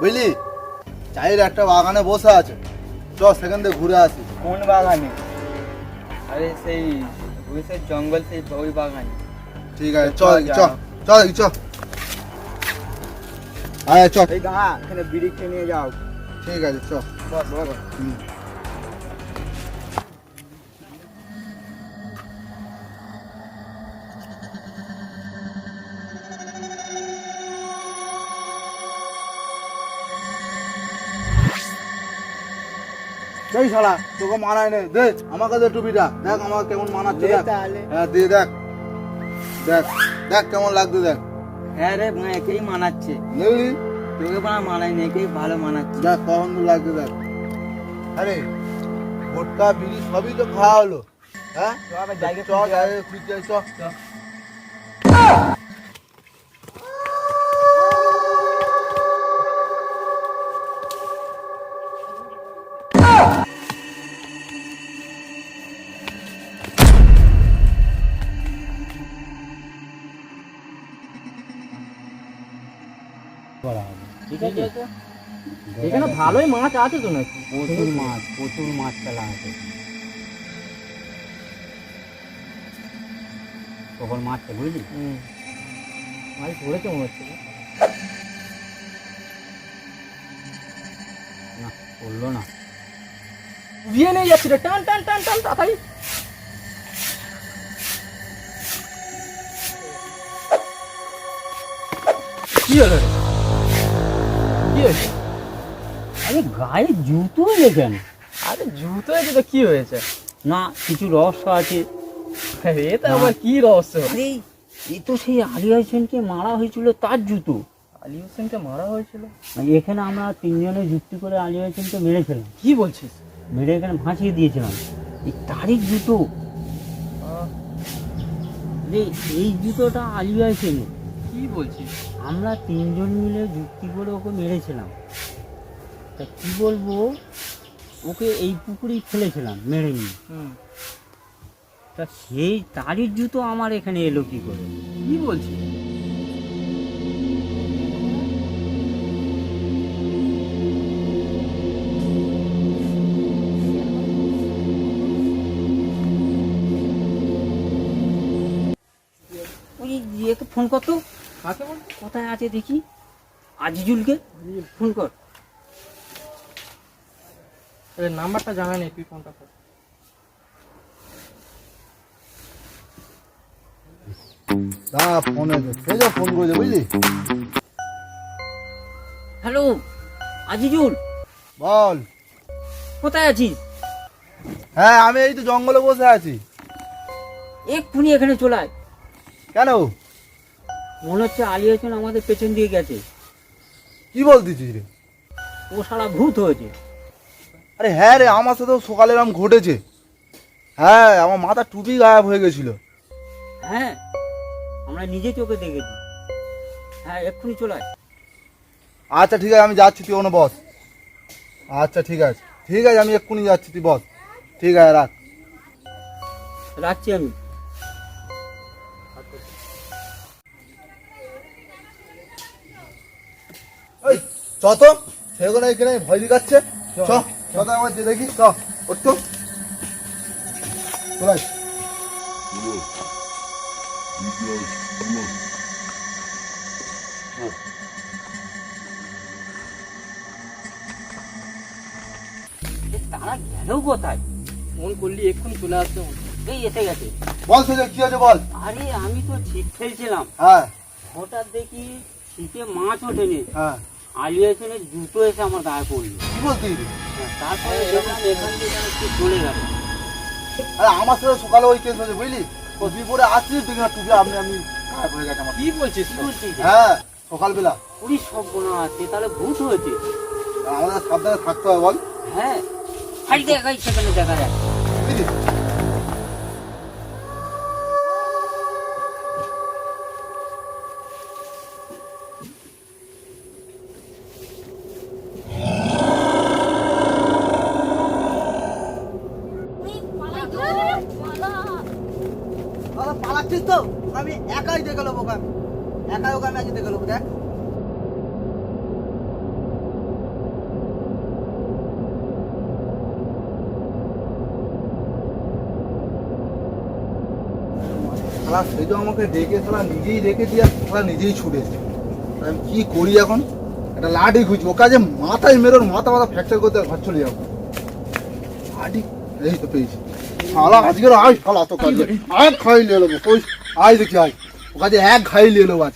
বুঝলি? চাইলে একটা বাগানে বসে আছে, চ সেখান থেকে ঘুরে আসি। কোন বাগানে? আরে সেই ঘুষের জঙ্গল, সেই ওই বাগানে। ঠিক আছে, চ চ চ চ আয় চ। এই গা এখানে বিড়ি খেয়ে নিয়ে যাও। ঠিক আছে, চ। বস বস। এই শালা তোকে মানায় নে, দে আমাকে দে টুপিটা, দেখ আমাকে কেমন মানাচ্ছে দেখ। তাহলে হ্যাঁ দিয়ে দেখ, দেখ দেখ কেমন লাগছে দেখ। হ্যাঁ রে, একেই মানাচ্ছে। দেখলি? তোকে মানায় নি, একেই ভালো মানাচ্ছে। দেখ কখন লাগছে দেখ। আরে ভোটকা বিড়ি সবই তো খাওয়া হলো, হ্যাঁ তো আবার জায়গা চ জায়গায় খুঁজতে যাই, চ। ঠিক আছে, এখানে ভালোই মাছ আছে তো নাকি? প্রচুর মাছ ফেলা আছে। কখন মাছটা বুঝলি? মাছ ধরেছে মনে হচ্ছে। না পড়লো না, বিয়ে নিয়ে যাচ্ছে রে, টান টান টান টান তাড়াতাড়ি। কি হলো রে? কি হয়েছে? আরে গায়ে জুতো কেন? আরে জুতো আছে তো কি হয়েছে? না কিছু রহস্য আছে। এটা আবার কি রহস্য? আরে এই তো সেই আলী হোসেনকে মারা হয়েছিল তার জুতো। আলী হোসেনকে মারা হয়েছিল? এখানে আমরা তিনজনে যুক্তি করে আলী হোসেনকে মেরেছিলাম। কি বলছিস? মেরে এখানে ভাসিয়ে দিয়েছিলাম, এই তারই জুতো। এই জুতোটা আলী হোসেনের। কি বলছিস? আমরা তিনজন মিলে যুক্তি করে ওকে মেরেছিলাম। তা কি বলবো, ওকে এই পুকুরেই ফেলেছিলাম মেরে নিয়ে। তা সেই তারই জুতো আমার এখানে এলো কি করে? কি বলছিস? ওই ইয়েকে ফোন কর তো। কোথায় আছে দেখি? আজিজুলকে ফোন কর। নাম্বারটা জানা নেই, তুই ফোনটা কর। দাঁড়া ফোন এসে ফোন করেছে বুঝলি? হ্যালো আজিজুল, বল। কোথায় আছিস? হ্যাঁ আমি এই তো জঙ্গলে বসে আছি। এক্ষুনি এখানে চলে আয়। কেন? মনে হচ্ছে আলী হোসেন আমাদের পেছন দিয়ে গেছে। কি বলতেছিস রে? ও সারা ভূত হয়েছে। আরে হ্যাঁ রে, আমার সাথেও সকালে এরকম ঘটেছে। হ্যাঁ আমার মাথা টুপি গায়েব হয়ে গেছিল। হ্যাঁ আমরা নিজে চোখে দেখেছি। হ্যাঁ এক্ষুনি চলে আয়। আচ্ছা ঠিক আছে আমি যাচ্ছি, তুই ওখানে বস। আচ্ছা ঠিক আছে, ঠিক আছে আমি এক্ষুনি যাচ্ছি, তুই বস। ঠিক আছে রাখ। রাখছি আমি। ওই চ তো, সেগুলো এখানে ভয় দেখাচ্ছে। চ চ তো আমার যে দেখি, চ ওর তো চলে আয়। তারা গেল কোথায়? ফোন করলি এক্ষুনি চলে আসতে। এই এসে গেছে। বল সেটা কি আছে বল। আরে আমি তো ছিপ ফেলছিলাম, হ্যাঁ হঠাৎ দেখি ছিপে মাছ ওঠেনি। হ্যাঁ আলী হোসেনের জুতো এসে আমার গায়ে পড়লো। কি বলছিস? তারপরে দেখলাম এখান থেকে যেন একটু চলে গেল। আরে আমার সাথে সকালে ওই কেস হয়েছে বুঝলি? ও বিপদে আসছিস দেখি না টুপি আপনি আমি গায়েব হয়ে গেছে আমার। কি বলছিস? হ্যাঁ সকালবেলা। পুলিশ সব গোনা আছে, তাহলে ভূত হয়েছে। আমাদের সাবধানে থাকতে হবে বল। হ্যাঁ হাই দেখাই সেখানে দেখা যায়। বুঝলি? পালাচ্ছিস তো? আমি একাই দেখে নেবো, একাই ওকে আমি আজ দেখে নেবো। দেখ শালা সেই তো আমাকে ডেকে শালা নিজেই রেখে দিয়ে শালা নিজেই ছুটেছে। আমি কি করি এখন? একটা লাঠি খুঁজি, ও কাজে মাথায় মেরোর মাথা ফ্র্যাকচার করতে ঘর চলে যাবো। লাঠি এই তো পেয়েছি। শালা আজকের আয় শালা তো কাজে এক খাই নিয়ে এলো, কই আয় দেখি আয়, ও কাজে এক খাই নিয়ে এলো। আজ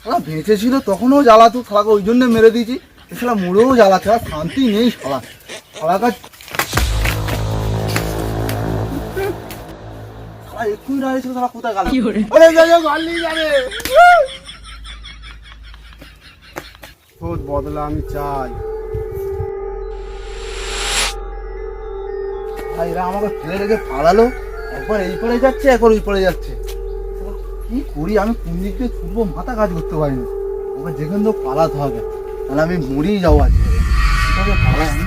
শালা বেঁচে ছিল তখনও জ্বালাতো, শালাকে ওই জন্য মেরে দিয়েছি। শালা মরেও জ্বালাচ্ছে, আর শান্তি নেই শালা। শালা কাজ শালা এক্ষুনি দাঁড়িয়েছিল, শালা কোথায় গেল? ওরে যাই ঘর নিয়ে যাবে। তোর বদলা আমি চাই। এরা আমাকে ফেলে রেখে পালালো, একবার এই পারে যাচ্ছে একবার ওই পারে যাচ্ছে। কি করি আমি, কোন দিক দিয়ে ছুটবো মাথা কাজ করতে পারিনি। ওকে যেখান তো পালাতে হবে, তাহলে আমি মরেই যাবো আজকে। কিভাবে পালাই আমি?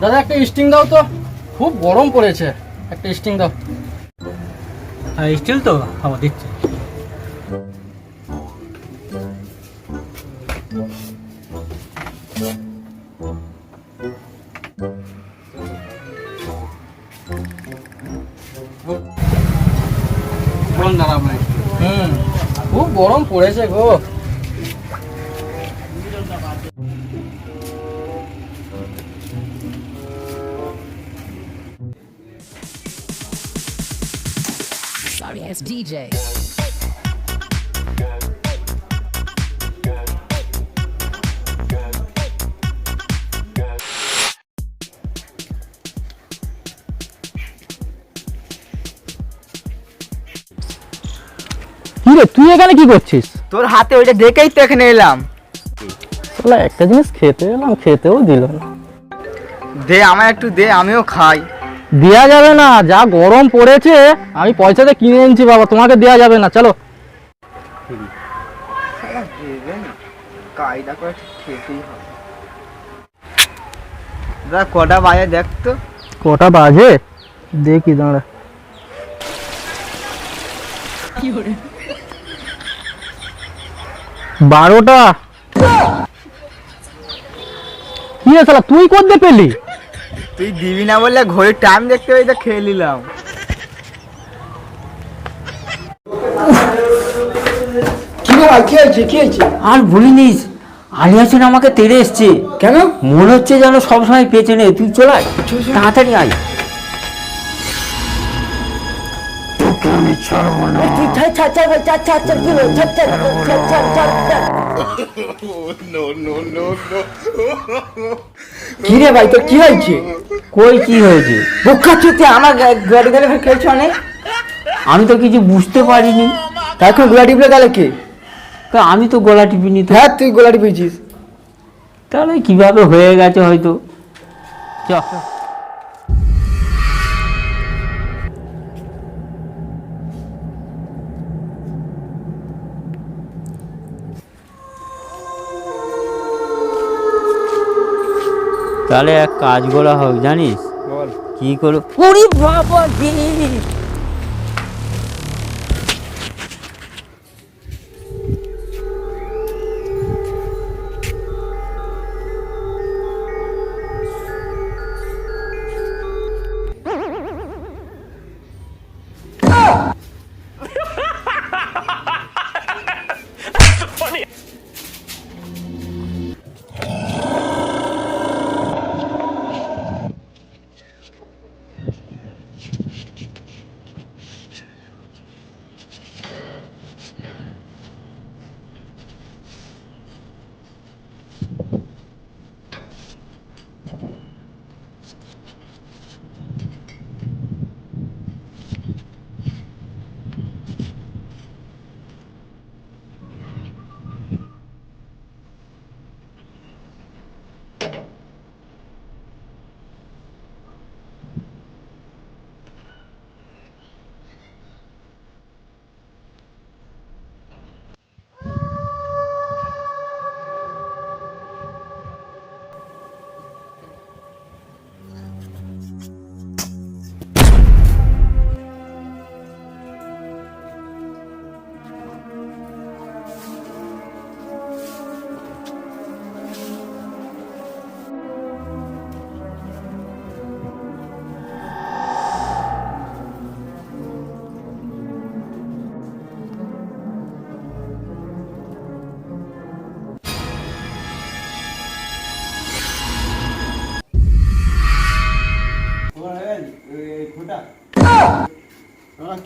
দাদা একটা স্টিং দাও তো, খুব গরম পড়েছে, একটা স্টিং দাও। হ্যাঁ স্টিল তো খাওয়া দিচ্ছে। খুব গরম পড়েছে গো। Sorry ass DJ. কি রে তুই এখানে কি করছিস? তোর হাতে ওইটা দেখেই তো এখানে এলাম। শালা একটা জিনিস খেতে এলাম, খেতেও দিল না। দে আমায় একটু দে, আমিও খাই। দেয়া যাবে না, যা গরম পড়েছে আমি পয়সাতে কিনে এনেছি বাবা, তোমাকে দেয়া যাবে না। চলো কায়দা করে খেতেই হবে। দাদা কটা বাজে দেখ তো। কটা বাজে দেখি, দাঁড়া। বারোটা। কি রে শালা তুই করতে পেলি? তুই দিবি না বললে ঘড়ির টাইম দেখতে ওই তো খেয়ে নিলাম। আর বলিনিস, আলিয়াসন আমাকে তেড়ে এসছে। কেন? মনে হচ্ছে যেন সবসময় পেছনে। তুই চল আয়, তাড়াতাড়ি আয়। কি রে ভাই, তোর কি হয়েছে? কই কি হয়েছে? বোকা চুতে আমার গাড়ি গেলে খেলছো অনেক। আমি তো কিছু বুঝতে পারিনি। তা এখন গোলা টিপলে গেলে কে? তা আমি তো গলা টিপিনি তো। হ্যাঁ তুই গোলা টিপেছিস। তাহলে কিভাবে হয়ে গেছে হয়তো। চ তাহলে এক কাজ করা হোক, জানিস বল। কি করো? ওরে বাবা রে,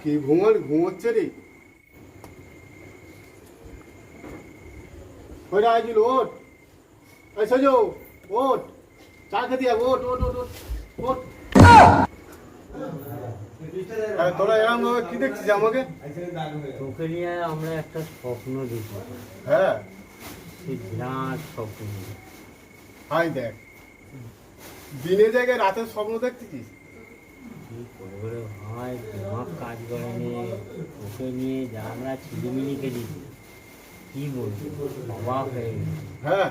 কি ঘুমোচ্ছে রে? ওই রাজুল ওঠ, এই সজো ওঠ, চা খেতে যাবো, ওঠ ওঠ ওঠ ওঠ, ওঠ। তোরা এরকম ভাবে কি দেখছিস আমাকে? তোকে নিয়ে আমরা একটা স্বপ্ন দেখি, হ্যাঁ সেই বিরাট স্বপ্ন। হাই দেখ, দিনের জায়গায় রাতের স্বপ্ন দেখতেছিস? কি করবো রে ভাই, দিমাগ কাজ করেনি। ওকে নিয়ে যা আমরা ছিলিমিলি খেলি, কি বলবো, অবাক হয়ে গেছি। হ্যাঁ